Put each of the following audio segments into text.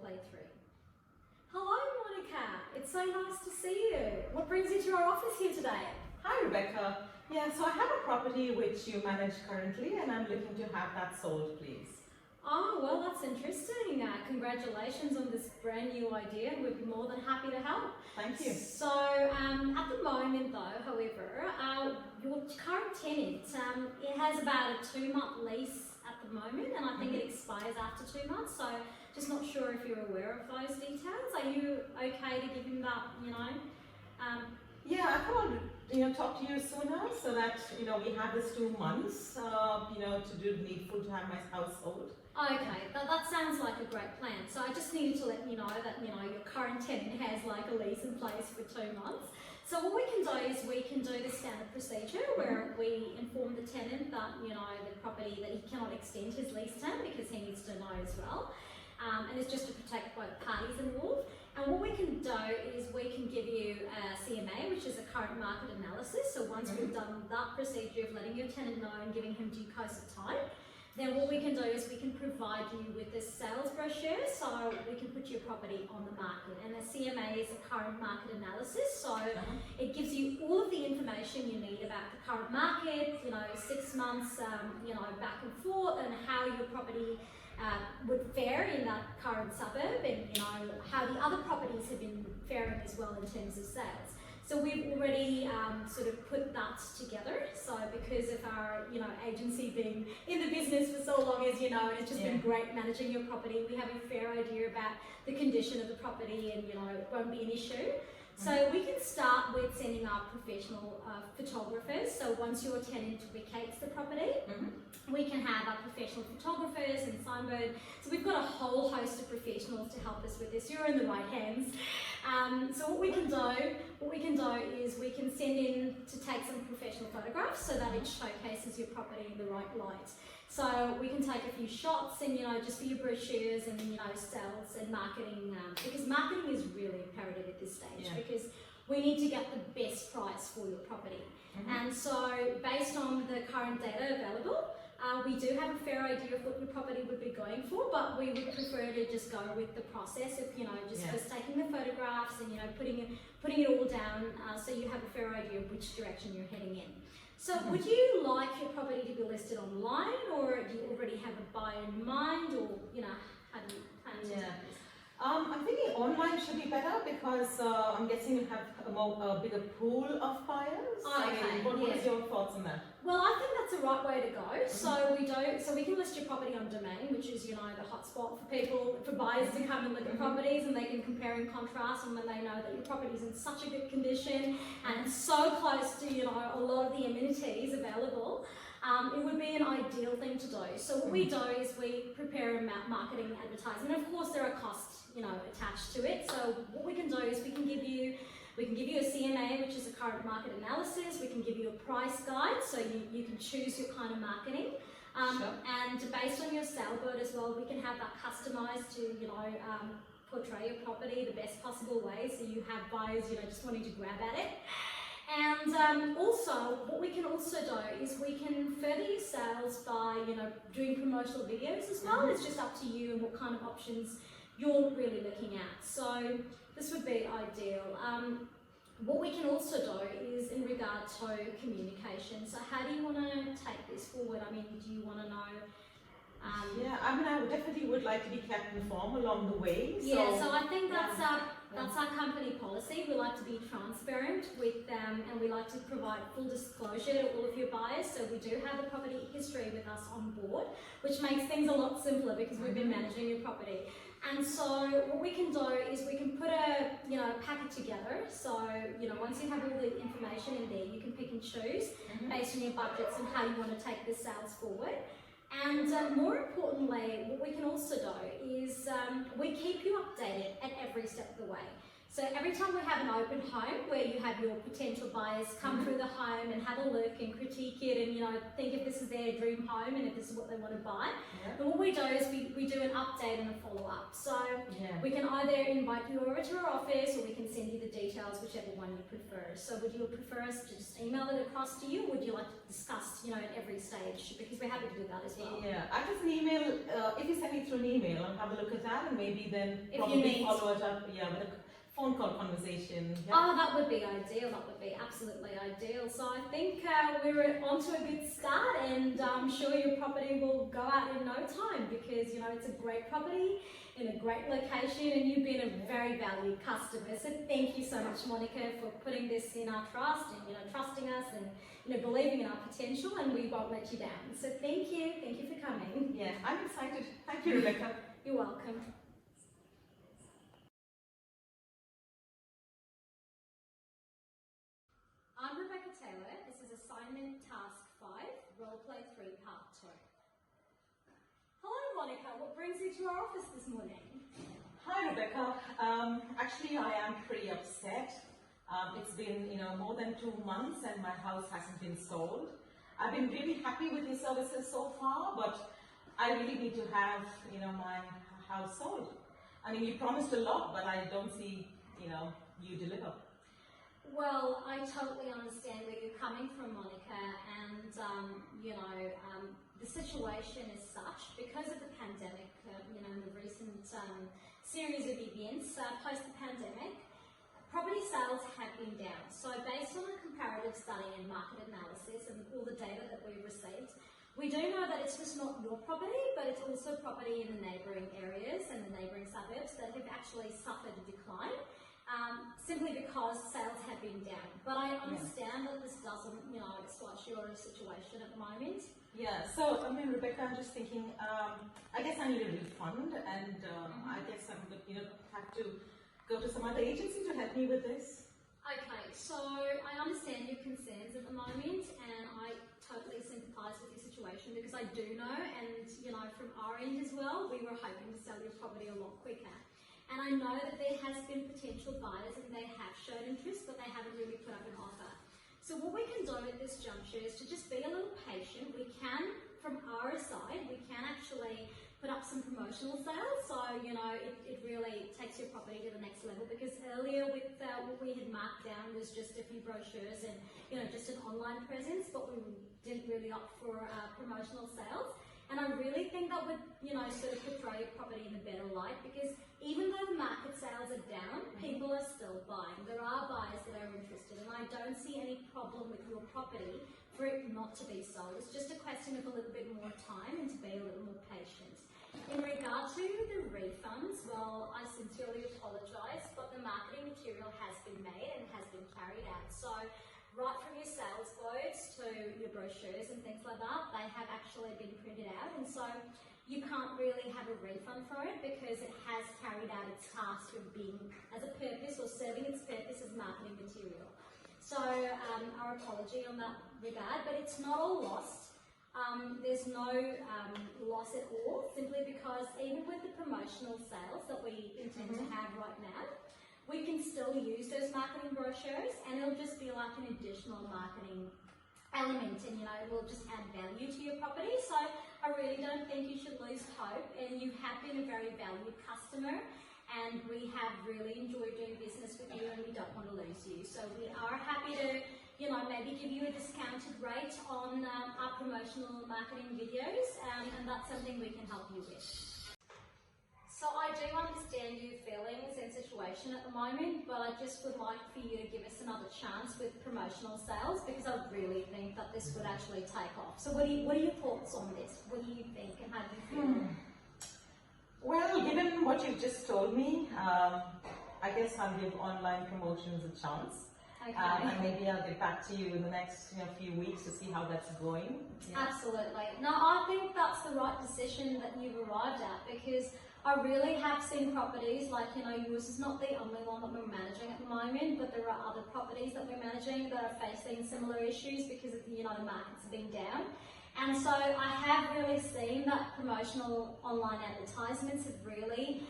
Roleplay 3. Hello Monica, it's so nice to see you. What brings you to our office here today? Hi Rebecca. Yeah, so I have a property which you manage currently and I'm looking to have that sold, please. Oh, well that's interesting. Congratulations on this brand new idea. We'd be more than happy to help. Thank you. So at the moment though, however, your current tenant, it has about a 2-month lease at the moment, and I think it expires after 2 months, so just not sure if you're aware of those details. Are you okay to give him that, Yeah, I thought talk to you sooner so that we have this 2 months to do the needful to have my house sold. Okay, that sounds like a great plan. So I just needed to let you know that your current tenant has like a lease in place for 2 months. So what we can do is we can do the standard procedure where we inform the tenant that the property that he cannot extend his lease term because he needs to know as well, and it's just to protect both parties involved. And what we can do is we can give you a CMA, which is a current market analysis. So once we've done that procedure of letting your tenant know and giving him due course of time, then what we can do is we can provide you with a sales brochure, so we can put your property on the market. And a CMA is a current market analysis, so it gives you all of the information you need about the current market, 6 months, back and forth, and how your property would fare in that current suburb, and how the other properties have been faring as well in terms of sales. So we've already sort of put that together. So because of our agency being in the business for so long, as you know, and it's just been great managing your property, we have a fair idea about the condition of the property, and it won't be an issue. So we can start with sending our professional photographers. So once your tenant vacates the property, we can have our professional photographers and signboard. So we've got a whole host of professionals to help us with this. You're in the right hands. So what we can do is we can send in to take some professional photographs so that it showcases your property in the right light. So we can take a few shots and just for your brochures and sales and marketing, because marketing is really imperative at this stage because we need to get the best price for your property. And so based on the current data available, we do have a fair idea of what your property would be going for, but we would prefer to just go with the process of first taking the photographs and putting it all down, so you have a fair idea of which direction you're heading in. So would you like your property to be listed online, or do you already have a buyer in mind, or how do you plan to do this? I'm thinking online should be better because I'm guessing you have a bigger pool of buyers. What is your thoughts on that? Well, I think that's the right way to go. So we can list your property on Domain, which is the hotspot for buyers to come and look at properties, and they can compare and contrast. And when they know that your property is in such a good condition and so close to a lot of the amenities available, it would be an ideal thing to do. So what we do is we prepare a marketing advertisement. Of course, there are costs attached to it. So what we can do is we can give you a CMA, which is a current market analysis. We can give you a price guide, so you can choose your kind of marketing. And based on your sale board as well, we can have that customized to portray your property the best possible way, so you have buyers just wanting to grab at it. And also, what we can also do is we can further your sales by doing promotional videos as well. It's just up to you and what kind of options you're really looking at. So this would be ideal. What we can also do is in regard to communication. So how do you want to take this forward? I mean, do you want to know? I definitely would like to be kept informed along the way. So I think that's our company policy. We like to be transparent with them, and we like to provide full disclosure to all of your buyers. So we do have a property history with us on board, which makes things a lot simpler because we've been managing your property. And so what we can do is we can put a packet together. So once you have all the information in there, you can pick and choose based on your budgets and how you want to take the sales forward. And more importantly, what we can also do is we keep you updated at every step of the way. So every time we have an open home where you have your potential buyers come through the home and have a look and critique it and, you know, think if this is their dream home and if this is what they want to buy, then what we do is we do an update and a follow-up. So we can either invite you over to our office or we can send you the details, whichever one you prefer. So would you prefer us to just email it across to you, or would you like to discuss, you know, at every stage? Because we're happy to do that as well. Yeah, I just an email, if you send me through an email, I'll have a look at that and maybe then If probably you need- follow it up, with a phone call conversation. Oh, that would be ideal. That would be absolutely ideal. So I think we're onto a good start, and I'm sure your property will go out in no time because, you know, it's a great property in a great location, and you've been a very valued customer. So thank you so much, Monica, for putting this in our trust and, you know, trusting us and, you know, believing in our potential, and we won't let you down. So thank you for coming. Yeah, I'm excited. Thank you, Rebecca. You're welcome. I'm Rebecca Taylor. This is assignment task 5, Roleplay 3 part 2. Hello Monica, what brings you to our office this morning? Hi, Rebecca. Actually, I am pretty upset. It's been, you know, more than 2 months and my house hasn't been sold. I've been really happy with your services so far, but I really need to have, you know, my house sold. I mean, you promised a lot, but I don't see, you know, you deliver. Well, I totally understand where you're coming from, Monica, and the situation is such because of the pandemic. You know, in the recent series of events post the pandemic, property sales have been down. So, based on a comparative study and market analysis and all the data that we've received, we do know that it's just not your property, but it's also property in the neighbouring areas and the neighbouring suburbs that have actually suffered a decline. Simply because sales have been down. But I understand that this doesn't, you know, squash your situation at the moment. Yeah, so, I mean, Rebecca, I'm just thinking, I guess I need a refund, and I guess I'm going to, you know, have to go to some other agency to help me with this. Okay, so I understand your concerns at the moment, and I totally sympathise with your situation because I do know, and, you know, from our end as well, we were hoping to sell your property a lot quicker. And I know that there has been potential buyers and they have shown interest, but they haven't really put up an offer. So what we can do at this juncture is to just be a little patient. We can, from our side, we can actually put up some promotional sales. So, you know, it really takes your property to the next level, because earlier with what we had marked down was just a few brochures and, you know, just an online presence, but we didn't really opt for promotional sales. And I really think that would, you know, sort of portray your property in a better light, because even though the market sales are down, people are still buying. There are buyers that are interested, and I don't see any problem with your property for it not to be sold. It's just a question of a little bit more time and to be a little more patient. In regard to the refunds, well, I sincerely apologise, but the marketing material has been made and has been carried out. So, right from your sales quotes to your brochures and things like that, they have actually been printed out, and so you can't really have a refund for it because it has carried out its task of being as a purpose or serving its purpose as marketing material. So our apology on that regard, but it's not all lost. There's no loss at all, simply because even with the promotional sales that we intend to have right now, we can still use those marketing brochures, and it'll just be like an additional marketing element, and, you know, it will just add value to your property. So I really don't think you should lose hope, and you have been a very valued customer, and we have really enjoyed doing business with you, and we don't want to lose you. So we are happy to, you know, maybe give you a discounted rate on our promotional marketing videos, and that's something we can help you with. So I do understand your feelings and situation at the moment, but I just would like for you to give us another chance with promotional sales, because I really think that this would actually take off. So what are your thoughts on this? What do you think, and how do you feel? Well, given what you've just told me, I guess I'll give online promotions a chance. Okay. And maybe I'll get back to you in the next few weeks to see how that's going. Yeah. Absolutely. No, I think that's the right decision that you've arrived at, because I really have seen properties like, you know, yours is not the only one that we're managing at the moment, but there are other properties that we're managing that are facing similar issues because of, you know, the markets have been down. And so I have really seen that promotional online advertisements have really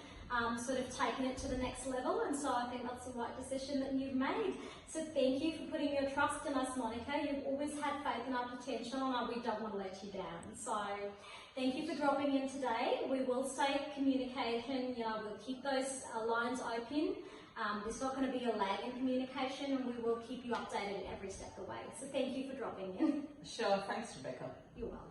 sort of taken it to the next level, and so I think that's the right decision that you've made. So thank you for putting your trust in us, Monica. You've always had faith in our potential, and we don't want to let you down. So thank you for dropping in today. We will stay in communication, we'll keep those lines open. There's not going to be a lag in communication, and we will keep you updated every step of the way. So thank you for dropping in. Sure, thanks Rebecca. You're welcome.